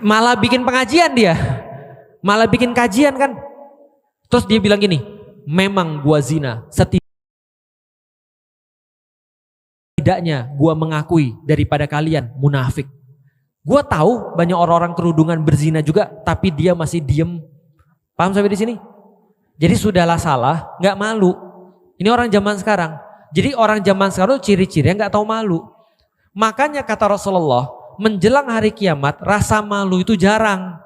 Malah bikin pengajian dia. Malah bikin kajian kan. Terus dia bilang gini, memang gua zina, setidaknya gua mengakui daripada kalian munafik. Gua tahu banyak orang-orang kerudungan berzina juga, tapi dia masih diem. Paham sampai di sini? Jadi sudahlah salah, nggak malu. Ini orang zaman sekarang. Jadi orang zaman sekarang ciri-cirinya nggak tahu malu. Makanya kata Rasulullah, menjelang hari kiamat rasa malu itu jarang.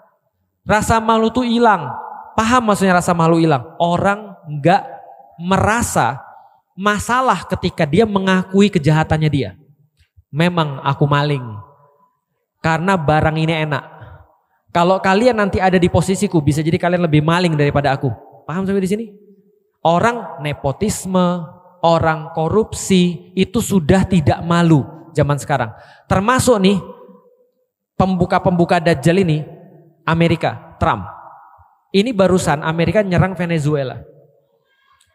Rasa malu itu hilang. Paham maksudnya rasa malu hilang? Orang nggak merasa masalah ketika dia mengakui kejahatannya dia. Memang aku maling. Karena barang ini enak. Kalau kalian nanti ada di posisiku, bisa jadi kalian lebih maling daripada aku. Paham sampai di sini? Orang nepotisme, orang korupsi itu sudah tidak malu zaman sekarang. Termasuk nih pembuka-pembuka Dajjal ini Amerika, Trump. Ini barusan Amerika nyerang Venezuela.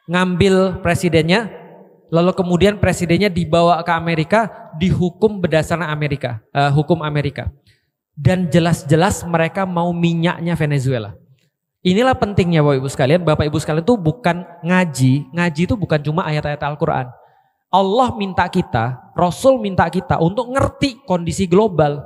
Ngambil presidennya, lalu kemudian presidennya dibawa ke Amerika, dihukum berdasarkan hukum Amerika. Dan jelas-jelas mereka mau minyaknya Venezuela. Inilah pentingnya Bapak Ibu sekalian. Bapak Ibu sekalian itu bukan ngaji. Ngaji itu bukan cuma ayat-ayat Al-Quran. Allah minta kita, Rasul minta kita untuk ngerti kondisi global.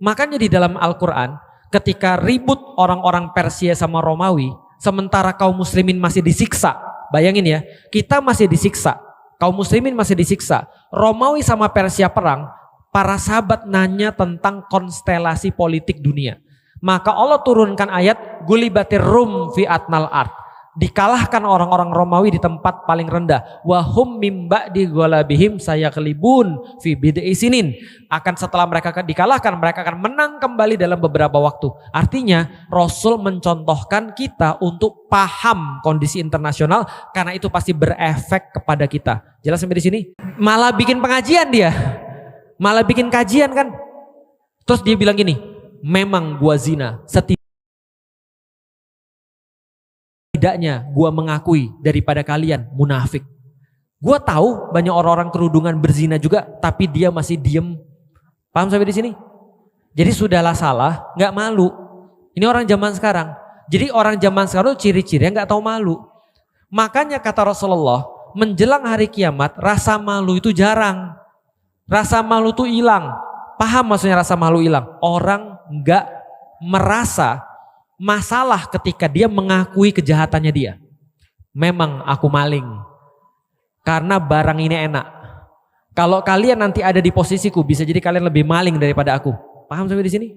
Makanya di dalam Al-Quran ketika ribut orang-orang Persia sama Romawi, sementara kaum muslimin masih disiksa. Bayangin ya, kita masih disiksa. Kaum muslimin masih disiksa. Romawi sama Persia perang. Para sahabat nanya tentang konstelasi politik dunia. Maka Allah turunkan ayat gulibatir rum fi atnal ard. Dikalahkan orang-orang Romawi di tempat paling rendah. Wahum mimba di golabihim sayaklibun fi bid'i sinin. Akan setelah mereka dikalahkan, mereka akan menang kembali dalam beberapa waktu. Artinya Rasul mencontohkan kita untuk paham kondisi internasional, karena itu pasti berefek kepada kita. Jelas sampai di sini? Malah bikin pengajian dia. Malah bikin kajian kan. Terus dia bilang gini, memang gua zina, setidaknya gua mengakui daripada kalian munafik. Gua tahu banyak orang-orang kerudungan berzina juga, tapi dia masih diem. Paham sampai di sini? Jadi sudahlah salah, nggak malu. Ini orang zaman sekarang. Jadi orang zaman sekarang ciri-cirinya nggak tahu malu. Makanya kata Rasulullah, menjelang hari kiamat rasa malu itu jarang. Rasa malu itu hilang. Paham maksudnya rasa malu hilang? Orang nggak merasa masalah ketika dia mengakui kejahatannya dia. Memang aku maling. Karena barang ini enak. Kalau kalian nanti ada di posisiku, bisa jadi kalian lebih maling daripada aku. Paham sampai di sini?